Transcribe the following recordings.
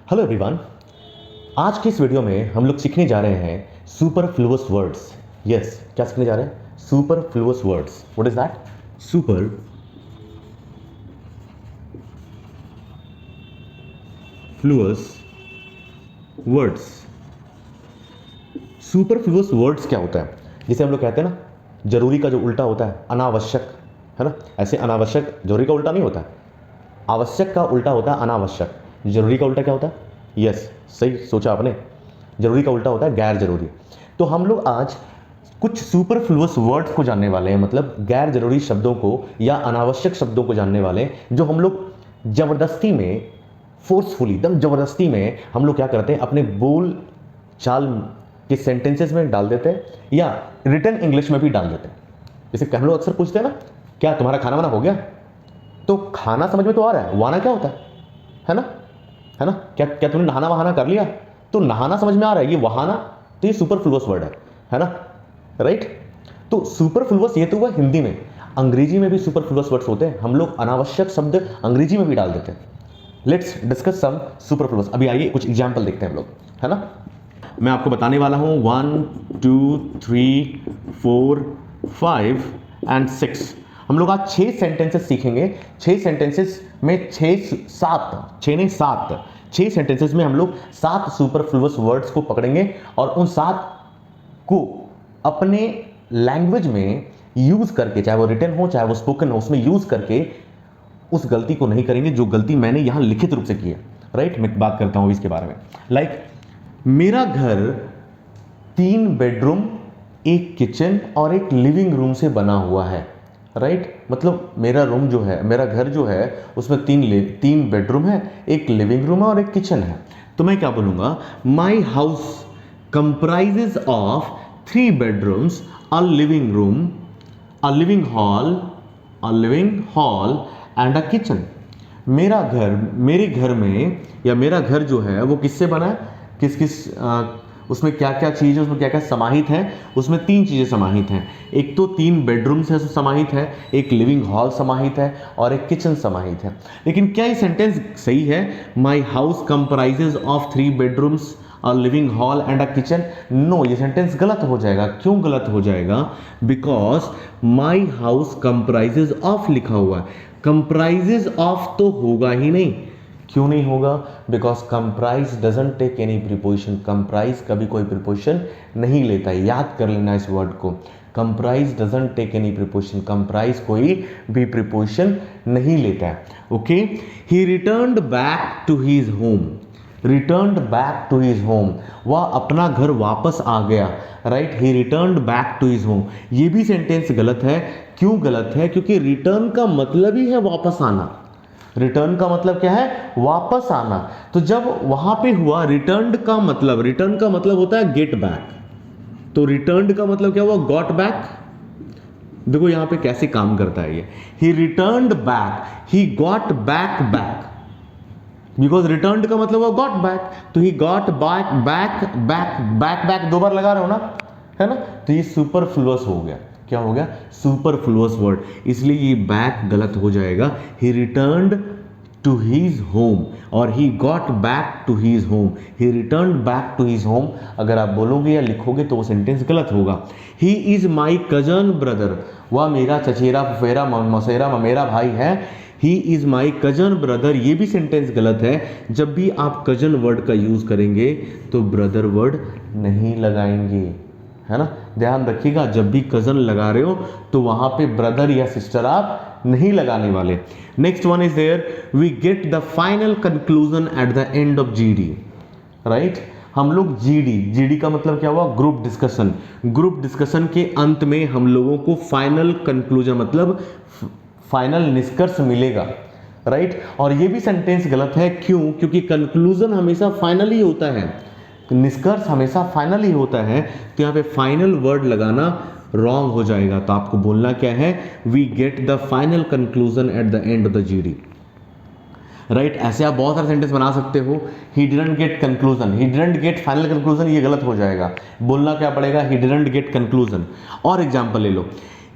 Hello everyone. आज की इस वीडियो में हम लोग सीखने जा रहे हैं सुपरफ्लुअस वर्ड्स। यस, क्या सीखने जा रहे हैं? Superfluous words. What is that? Superfluous words. Superfluous words क्या होता है? जिसे हम लोग कहते हैं ना, जरूरी का जो उल्टा होता है अनावश्यक, है ना? ऐसे अनावश्यक जरूरी का उल्टा नहीं होता है। आवश्यक का उल्टा होता है अनावश्यक। जरूरी का उल्टा क्या होता है? यस, सही सोचा आपने। जरूरी का उल्टा होता है गैर जरूरी। तो हम लोग आज कुछ सुपरफ्लुअस वर्ड्स को जानने वाले हैं, मतलब गैर जरूरी शब्दों को या अनावश्यक शब्दों को जानने वाले हैं, जो हम लोग जबरदस्ती में, फोर्सफुली, एकदम जबरदस्ती में हम लोग क्या करते हैं, अपने बोल चाल के सेंटेंसेस में डाल देते हैं या रिटन इंग्लिश में भी डाल देते हैं। जैसे हम लोग अक्सर पूछते हैं ना, क्या तुम्हारा खाना वाना हो गया? तो खाना समझ में तो आ रहा है, वाना क्या होता है ना? है ना? क्या क्या तुमने नहाना वहाना कर लिया? तो नहाना समझ में आ रहा है, ये वहाना, तो ये सुपरफ्लुअस वर्ड है ना? राइट? तो सुपरफ्लुअस ये तो हुआ हिंदी में। अंग्रेजी में भी सुपरफ्लुअस वर्ड्स होते हैं, हम लोग अनावश्यक शब्द अंग्रेजी में भी डाल देते हैं। Let's discuss some superfluous. अभी आइए कुछ एग्जाम्पल देखते हैं हम लोग, है ना? मैं आपको बताने वाला हूं 1 2 3 4 5 एंड 6। हम लोग आज 6 सेंटेंसेस सीखेंगे। 6 सेंटेंसेस में 6 सेंटेंसेस में हम लोग 7 सुपरफ्लुअस वर्ड्स को पकड़ेंगे और उन 7 को अपने लैंग्वेज में यूज करके, चाहे वो रिटन हो चाहे वो स्पोकन हो, उसमें यूज करके उस गलती को नहीं करेंगे जो गलती मैंने यहां लिखित रूप से की है। राइट? मैं बात करता हूं इसके बारे में। लाइक, मेरा घर 3 बेडरूम, एक किचन और एक लिविंग रूम से बना हुआ है। राइट? मतलब मेरा रूम जो है, मेरा घर जो है, उसमें 3 बेडरूम है, एक लिविंग रूम है और एक किचन है। तो मैं क्या बोलूंगा? माई house comprises of 3 bedrooms, a living room, a living hall and a kitchen. मेरे घर में, या मेरा घर जो है वो किससे बना है, उसमें क्या क्या चीज़ है, उसमें क्या क्या समाहित है? उसमें 3 चीज़ें समाहित हैं। एक तो 3 बेडरूम्स है समाहित है, एक लिविंग हॉल समाहित है और एक किचन समाहित है। लेकिन क्या ये सेंटेंस सही है? My house comprises of 3 bedrooms, a living hall and a kitchen. No, ये सेंटेंस गलत हो जाएगा। क्यों गलत हो जाएगा? Because my house comprises of लिखा हुआ है, कंप्राइजेज ऑफ तो होगा ही नहीं। क्यों नहीं होगा? Because comprise doesn't take any preposition. Comprise कभी कोई प्रीपोजिशन नहीं लेता है। याद कर लेना इस वर्ड को, comprise doesn't take any preposition. Comprise कोई भी प्रीपोजिशन नहीं लेता है। Okay? He returned back to his home. Returned back to his home, वह अपना घर वापस आ गया। Right? He returned back to his home. ये भी सेंटेंस गलत है। क्यों गलत है? क्योंकि रिटर्न का मतलब ही है वापस आना। रिटर्न का मतलब क्या है? वापस आना। तो जब वहां पे हुआ रिटर्न का मतलब होता है गेट बैक। तो रिटर्न का मतलब क्या हुआ? Got back. देखो यहां पे कैसे काम करता है ये। ही returned back, he got back back, because return का मतलब हुआ गॉट बैक। तो ही got back back back back back 2 बार लगा रहे हो ना, है ना? तो ये सुपरफ्लुअस हो गया। क्या हो गया? Superfluous word. इसलिए ये बैक गलत हो जाएगा। He returned to his home और he got back to his home. He returned back to his home अगर आप बोलोगे या लिखोगे तो वो सेंटेंस गलत होगा। He is my cousin brother, वह मेरा चचेरा फुफेरा मौसेरा ममेरा भाई है। He is my cousin brother, ये भी सेंटेंस गलत है। जब भी आप कजन वर्ड का यूज करेंगे तो ब्रदर वर्ड नहीं लगाएंगे, है ना? ध्यान रखिएगा, जब भी कजन लगा रहे हो तो वहां पे ब्रदर या सिस्टर आप नहीं लगाने वाले। Next one is there, we get the final conclusion at the end of GD. Right? हम लोग जीडी का मतलब क्या हुआ? Group discussion. ग्रुप डिस्कशन के अंत में हम लोगों को फाइनल कंक्लूजन मतलब फाइनल निष्कर्ष मिलेगा। राइट? और ये भी सेंटेंस गलत है। क्यों? क्योंकि कंक्लूजन हमेशा फाइनल ही होता है, निष्कर्ष हमेशा फाइनल ही होता है। तो यहाँ पे फाइनल वर्ड लगाना रॉन्ग हो जाएगा। तो आपको बोलना क्या है? We get the final conclusion at the end of the GD. Right? ऐसे आप बहुत सारे सेंटेंस बना सकते हो। He didn't get conclusion, he didn't get final conclusion, ये गलत हो जाएगा। बोलना क्या पड़ेगा? He didn't get conclusion. और एग्जांपल ले लो,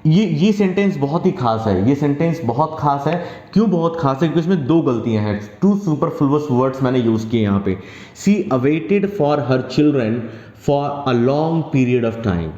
ये सेंटेंस बहुत ही खास है, ये सेंटेंस बहुत खास है। क्यों बहुत खास है? क्योंकि इसमें दो गलतियां हैं, टू सुपरफ्लुअस वर्ड्स मैंने यूज किए यहाँ पे। She awaited for her children for a long period of time,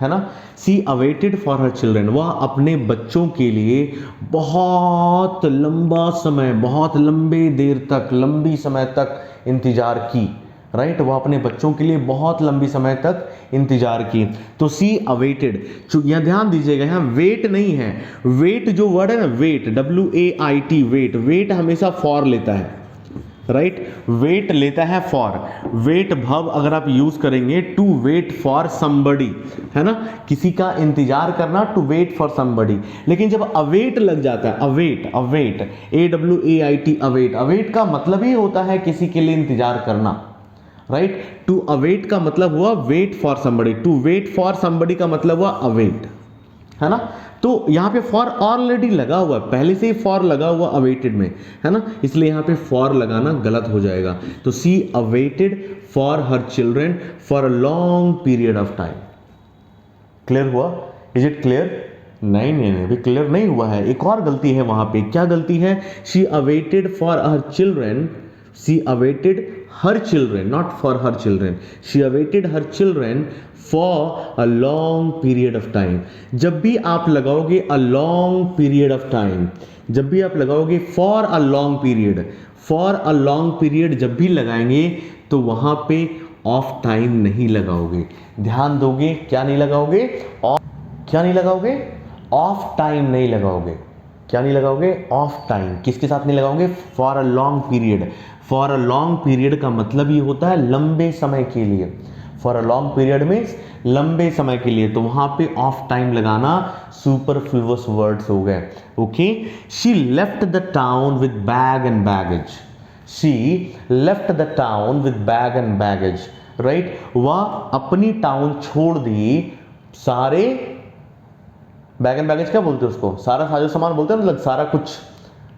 है ना। She awaited for her children, वह अपने बच्चों के लिए बहुत लंबा समय, बहुत लंबे देर तक, लंबी समय तक इंतजार की, राइट। वह अपने बच्चों के लिए बहुत लंबी समय तक इंतजार की। तो सी अवेटेड, यहां ध्यान दीजिएगा, यहां वेट नहीं है। वेट जो वर्ड है ना, वेट, WAIT, वेट, वेट हमेशा फॉर लेता है, राइट। वेट लेता है फॉर, वेट भव अगर आप यूज करेंगे टू वेट फॉर समबडी, है ना, किसी का इंतजार करना, टू वेट फॉर समबडी। लेकिन जब अवेट लग जाता है, await, await, AWAIT, await, await का मतलब ही होता है किसी के लिए इंतजार करना, राइट। टू अवेट का मतलब हुआ wait for somebody, to wait for somebody का मतलब हुआ अवेट, है ना। तो यहां पे फॉर ऑलरेडी लगा हुआ है, पहले से ही फॉर लगा हुआ अवेटेड में, है ना, इसलिए यहां पे फॉर लगाना गलत हो जाएगा। तो she awaited for her children for a long period of time. Clear हुआ? Is it clear? नहीं नहीं नहीं, अभी क्लियर नहीं हुआ है, एक और गलती है वहां पे। क्या गलती है? She awaited for her children, she awaited her children, not for her children, she awaited her children for a long period of time। जब भी आप लगाओगे a long period of time, जब भी आप लगाओगे for a long period, for a long period जब भी लगाएंगे तो वहां पे ऑफ टाइम नहीं लगाओगे। ध्यान दोगे, क्या नहीं लगाओगे? क्या नहीं लगाओगे? ऑफ टाइम नहीं लगाओगे। क्या नहीं लगाओगे? Of time. किसके साथ नहीं लगाओगे? For a long period. For a long period का मतलब ये होता है लंबे समय के लिए। फॉर अ लॉन्ग पीरियड में लंबे समय के लिए, तो वहां पे ऑफ टाइम लगाना सुपरफ्लुअस वर्ड्स हो गए। Okay. She left the town with bag and baggage. She left the town with bag and baggage, right. वह अपनी टाउन छोड़ दी सारे, बैग एंड बैगेज क्या बोलते हैं उसको? सारा साजो सामान बोलते हैं, मतलब सारा कुछ,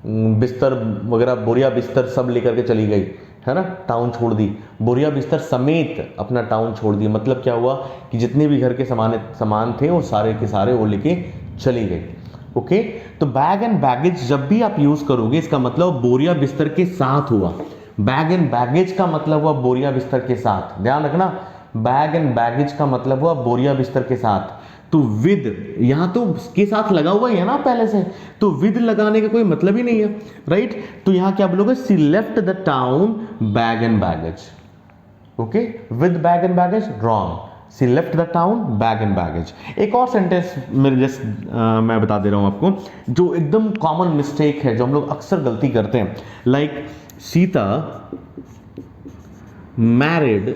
बिस्तर वगैरह, बोरिया बिस्तर सब लेकर के चली गई, है ना, टाउन छोड़ दी, बोरिया बिस्तर समेत अपना टाउन छोड़ दी। मतलब क्या हुआ कि जितने भी घर के सामान थे वो सारे के सारे वो लेके चली गई। ओके। तो बैग एंड बैगेज जब भी आप यूज करोगे, इसका मतलब बोरिया बिस्तर के साथ हुआ। बैग एंड बैगेज का मतलब हुआ बोरिया बिस्तर के साथ, ध्यान रखना। बैग एंड बैगेज का मतलब हुआ बोरिया बिस्तर के साथ। तो विद, यहां तो के साथ लगा हुआ ही है ना पहले से, तो विद लगाने का कोई मतलब ही नहीं है, राइट। तो यहां क्या बोलोगे? She left the town bag and baggage. Okay. With bag and baggage wrong, she left the town bag and baggage. एक और सेंटेंस मेरे जस्ट मैं बता दे रहा हूं आपको, जो एकदम कॉमन मिस्टेक है, जो हम लोग अक्सर गलती करते हैं। Like Sita married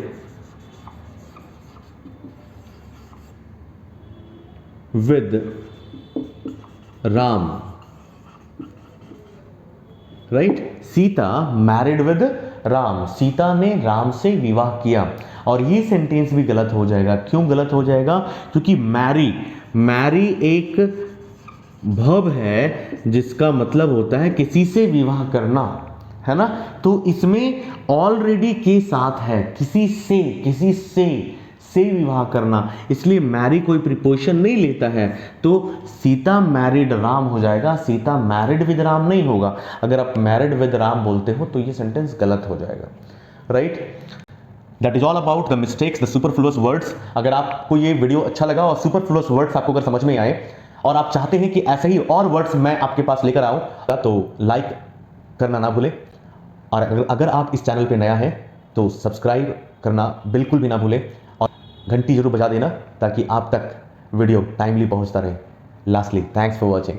with Ram, right. Sita married with Ram, Sita ने राम से विवाह किया। और ये सेंटेंस भी गलत हो जाएगा। क्यों गलत हो जाएगा? क्योंकि मैरी, मैरी एक वर्ब है जिसका मतलब होता है किसी से विवाह करना, है ना। तो इसमें ऑलरेडी के साथ है, किसी से विवाह करना, इसलिए मैरी कोई प्रीपोजिशन नहीं लेता है। तो सीता मैरिड राम हो जाएगा, सीता मैरिड विद राम नहीं होगा। अगर आप मैरिड विद राम बोलते हो तो ये सेंटेंस गलत हो जाएगा, right. That is all about the mistakes, the superfluous words. अगर आपको ये वीडियो अच्छा लगा और सुपरफ्लुअस वर्ड्स आपको अगर समझ में आए और आप चाहते हैं कि ऐसे ही और वर्ड्स मैं आपके पास लेकर आऊं, तो लाइक करना ना भूलें। और अगर आप इस चैनल पे नया है तो सब्सक्राइब करना बिल्कुल भी ना भूलें, और घंटी जरूर बजा देना ताकि आप तक वीडियो टाइमली पहुंचता रहे। Lastly, thanks for watching.